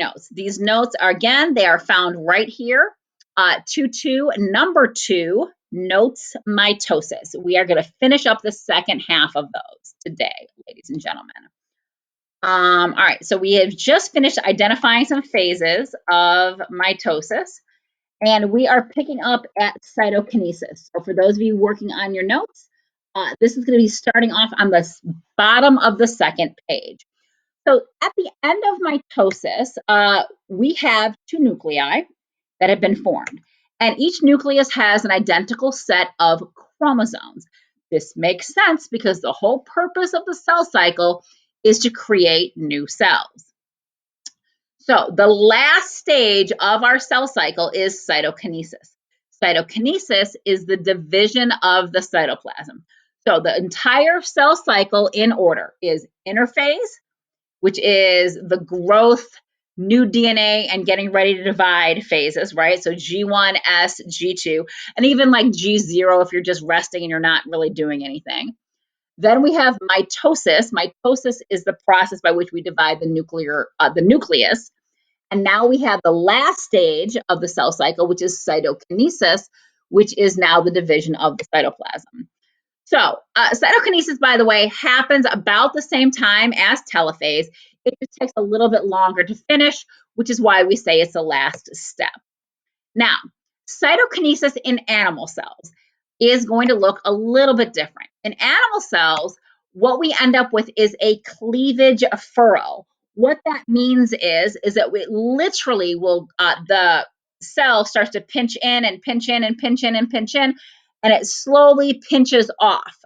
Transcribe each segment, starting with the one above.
notes. These notes are, again, they are found right here. 2.2, number 2, notes mitosis. We are going to finish up the second half of those today, ladies and gentlemen. All right, so we have just finished identifying some phases of mitosis, and we are picking up at cytokinesis. So for those of you working on your notes, this is going to be starting off on the bottom of the second page. So at the end of mitosis, we have 2 nuclei that have been formed, and each nucleus has an identical set of chromosomes. This makes sense because the whole purpose of the cell cycle is to create new cells. So the last stage of our cell cycle is cytokinesis. Cytokinesis is the division of the cytoplasm. So the entire cell cycle in order is interphase, which is the growth, new DNA, and getting ready to divide phases, right? So G1, S, G2, and even like G0 if you're just resting and you're not really doing anything. Then we have mitosis. Mitosis is the process by which we divide the nucleus. And now we have the last stage of the cell cycle, which is cytokinesis, which is now the division of the cytoplasm. So cytokinesis, by the way, happens about the same time as telophase. It just takes a little bit longer to finish, which is why we say it's the last step. Now, cytokinesis in animal cells is going to look a little bit different. In animal cells, what we end up with is a cleavage furrow. What that means is that we literally will, the cell starts to pinch in and pinch in and pinch in and pinch in, and it slowly pinches off.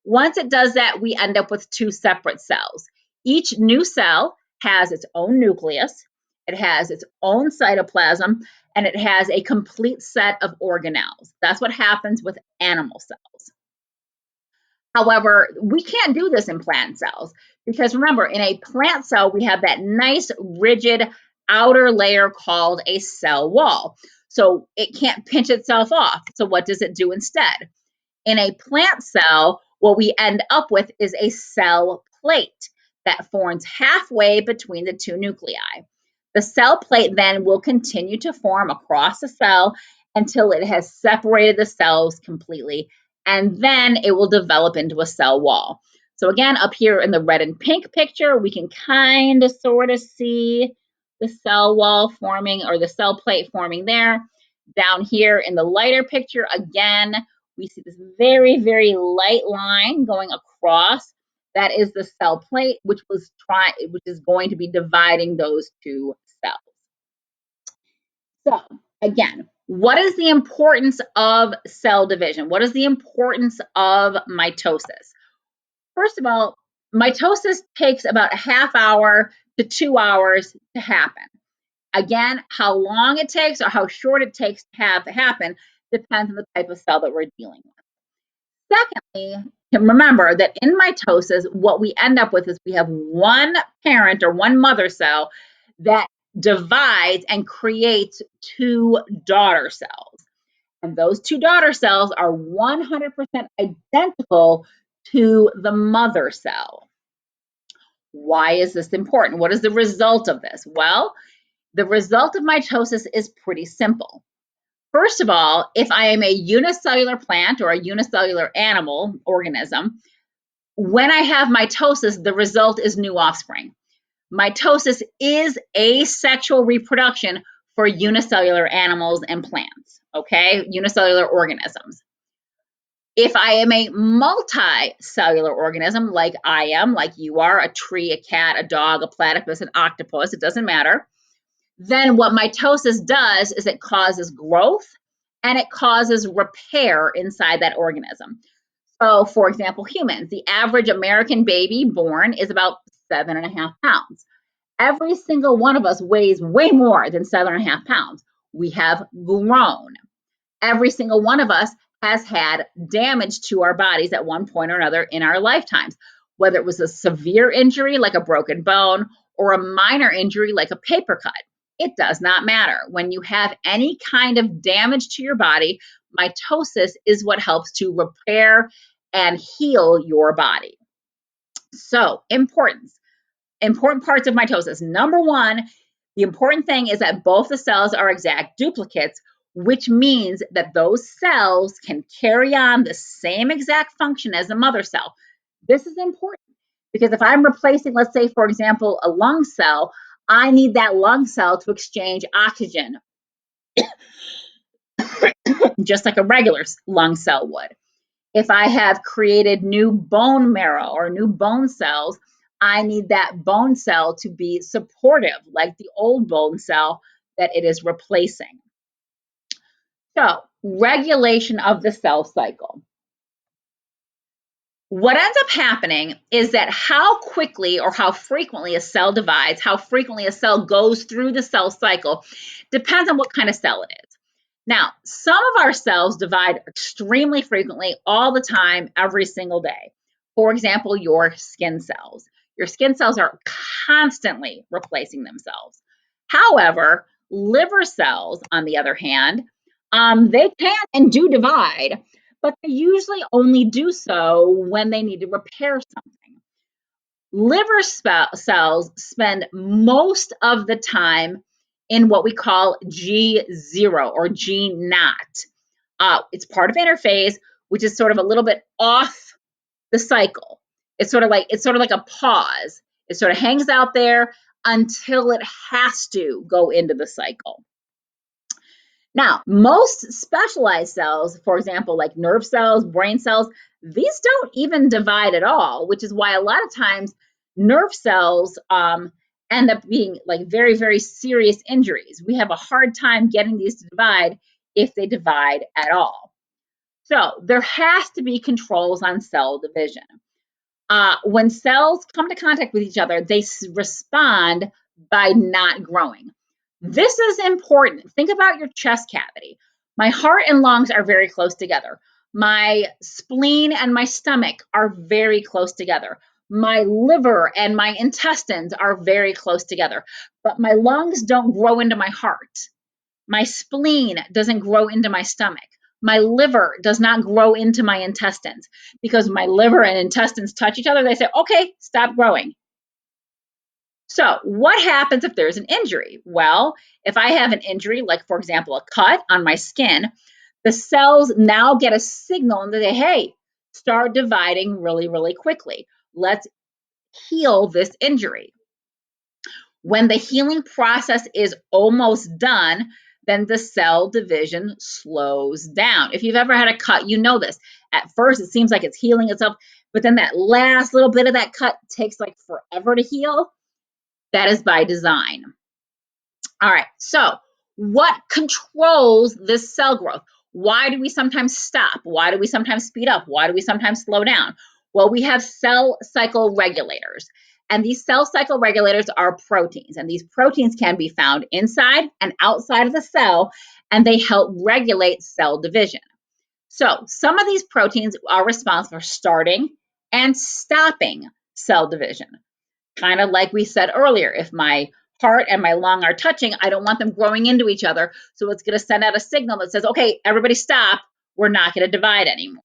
Once it does that, we end up with 2 separate cells. Each new cell has its own nucleus, it has its own cytoplasm, and it has a complete set of organelles. That's what happens with animal cells. However, we can't do this in plant cells because remember, in a plant cell, we have that nice rigid outer layer called a cell wall. So it can't pinch itself off. So what does it do instead? In a plant cell, what we end up with is a cell plate that forms halfway between the 2 nuclei. The cell plate then will continue to form across the cell until it has separated the cells completely, and then it will develop into a cell wall. So again, up here in the red and pink picture, we can kind of sort of see the cell wall forming or the cell plate forming there. Down here in the lighter picture, again, we see this very, very light line going across. That is the cell plate, which is going to be dividing those 2 cells. So again, what is the importance of cell division? What is the importance of mitosis? First of all, mitosis takes about a half hour to 2 hours to happen. Again, how long it takes or how short it takes to have it happen depends on the type of cell that we're dealing with. Secondly, remember that in mitosis, what we end up with is we have one parent or one mother cell that divides and creates 2 daughter cells. And those 2 daughter cells are 100% identical to the mother cell. Why is this important? What is the result of this? Well, the result of mitosis is pretty simple. First of all, if I am a unicellular plant or a unicellular animal organism, when I have mitosis, the result is new offspring. Mitosis is asexual reproduction for unicellular animals and plants, okay? Unicellular organisms. If I am a multicellular organism, like I am, like you are, a tree, a cat, a dog, a platypus, an octopus, it doesn't matter, then what mitosis does is it causes growth and it causes repair inside that organism. So, for example, humans, the average American baby born is about 7.5 pounds. Every single one of us weighs way more than 7.5 pounds. We have grown. Every single one of us has had damage to our bodies at one point or another in our lifetimes, whether it was a severe injury like a broken bone or a minor injury like a paper cut. It does not matter. When you have any kind of damage to your body, mitosis is what helps to repair and heal your body. So, important parts of mitosis. Number 1, The important thing is that both the cells are exact duplicates, which means that those cells can carry on the same exact function as the mother cell. This is important because if I'm replacing, let's say, for example, a lung cell, I need that lung cell to exchange oxygen just like a regular lung cell would. If I have created new bone marrow or new bone cells, I need that bone cell to be supportive, like the old bone cell that it is replacing. So, regulation of the cell cycle. What ends up happening is that how quickly or how frequently a cell divides, how frequently a cell goes through the cell cycle, depends on what kind of cell it is. Now, some of our cells divide extremely frequently, all the time, every single day. For example, your skin cells. Your skin cells are constantly replacing themselves. However, liver cells, on the other hand, they can and do divide, but they usually only do so when they need to repair something. Liver cells spend most of the time in what we call G0 or G naught. It's part of interphase, which is sort of a little bit off the cycle. It's sort of like a pause. It sort of hangs out there until it has to go into the cycle. Now, most specialized cells, for example, like nerve cells, brain cells, these don't even divide at all, which is why a lot of times nerve cells end up being like very, very serious injuries. We have a hard time getting these to divide if they divide at all. So there has to be controls on cell division. When cells come to contact with each other, they respond by not growing. This is important. Think about your chest cavity. My heart and lungs are very close together. My spleen and my stomach are very close together. My liver and my intestines are very close together, but my lungs don't grow into my heart. My spleen doesn't grow into my stomach. My liver does not grow into my intestines because my liver and intestines touch each other. They say, okay, stop growing. So, what happens if there's an injury? Well, if I have an injury, like for example, a cut on my skin, the cells now get a signal and they say, hey, start dividing really, really quickly. Let's heal this injury. When the healing process is almost done, then the cell division slows down. If you've ever had a cut, you know this. At first, it seems like it's healing itself, but then that last little bit of that cut takes like forever to heal. That is by design. All right, so what controls this cell growth? Why do we sometimes stop? Why do we sometimes speed up? Why do we sometimes slow down? Well, we have cell cycle regulators. And these cell cycle regulators are proteins. And these proteins can be found inside and outside of the cell, and they help regulate cell division. So some of these proteins are responsible for starting and stopping cell division. Kind of like we said earlier, if my heart and my lung are touching, I don't want them growing into each other. So it's going to send out a signal that says, okay, everybody stop. We're not going to divide anymore.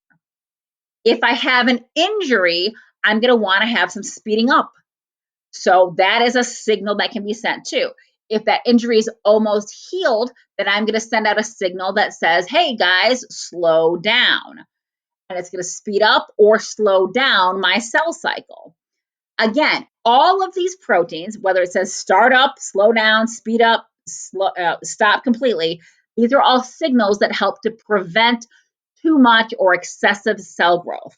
If I have an injury, I'm going to want to have some speeding up. So that is a signal that can be sent too. If that injury is almost healed, then I'm going to send out a signal that says, hey guys, slow down. And it's going to speed up or slow down my cell cycle. Again, all of these proteins, whether it says start up, slow down, speed up, stop completely, these are all signals that help to prevent too much or excessive cell growth.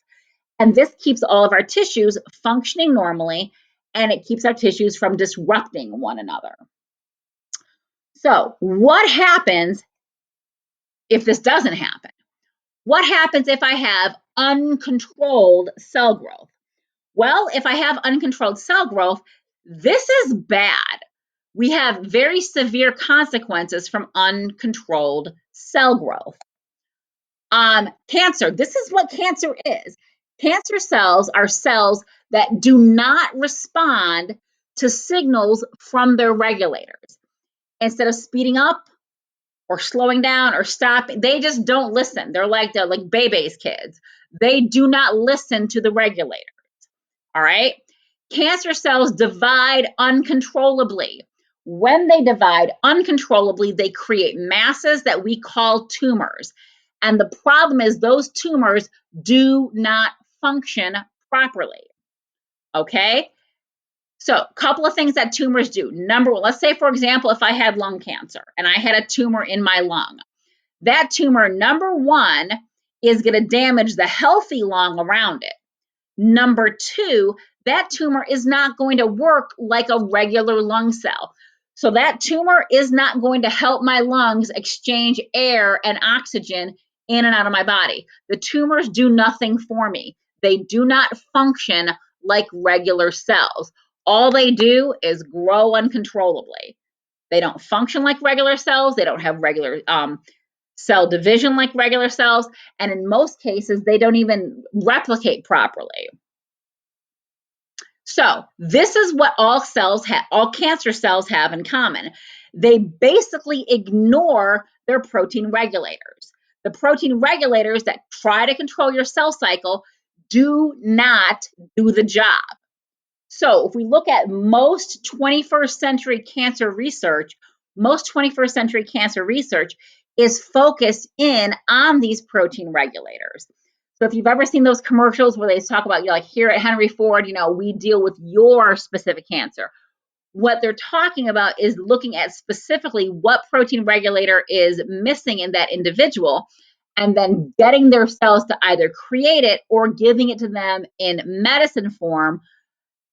And this keeps all of our tissues functioning normally, and it keeps our tissues from disrupting one another. So, what happens if this doesn't happen? What happens if I have uncontrolled cell growth? Well, if I have uncontrolled cell growth, this is bad. We have very severe consequences from uncontrolled cell growth. Cancer, this is what cancer is. Cancer cells are cells that do not respond to signals from their regulators. Instead of speeding up or slowing down or stopping, they just don't listen. They're like baby's kids. They do not listen to the regulator. All right. Cancer cells divide uncontrollably. When they divide uncontrollably, they create masses that we call tumors. And the problem is those tumors do not function properly. Okay? So, a couple of things that tumors do. Number one, let's say, for example, if I had lung cancer and I had a tumor in my lung, that tumor, number one, is going to damage the healthy lung around it. Number two, that tumor is not going to work like a regular lung cell. So that tumor is not going to help my lungs exchange air and oxygen in and out of my body. The tumors do nothing for me. They do not function like regular cells. All they do is grow uncontrollably. They don't function like regular cells. They don't have regular cell division like regular cells. And in most cases, they don't even replicate properly. So this is what all cancer cells have in common. They basically ignore their protein regulators. The protein regulators that try to control your cell cycle do not do the job. So if we look at most 21st century cancer research, is focused in on these protein regulators. So if you've ever seen those commercials where they talk about, like here at Henry Ford, we deal with your specific cancer. What they're talking about is looking at specifically what protein regulator is missing in that individual and then getting their cells to either create it or giving it to them in medicine form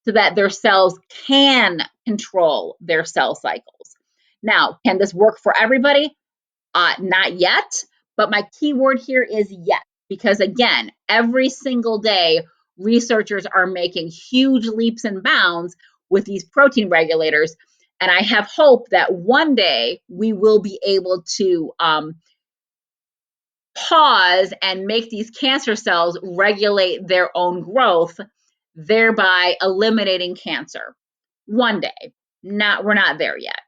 so that their cells can control their cell cycles. Now, can this work for everybody? Not yet, but my key word here is yet, because again, every single day, researchers are making huge leaps and bounds with these protein regulators. And I have hope that one day we will be able to pause and make these cancer cells regulate their own growth, thereby eliminating cancer. One day. We're not there yet.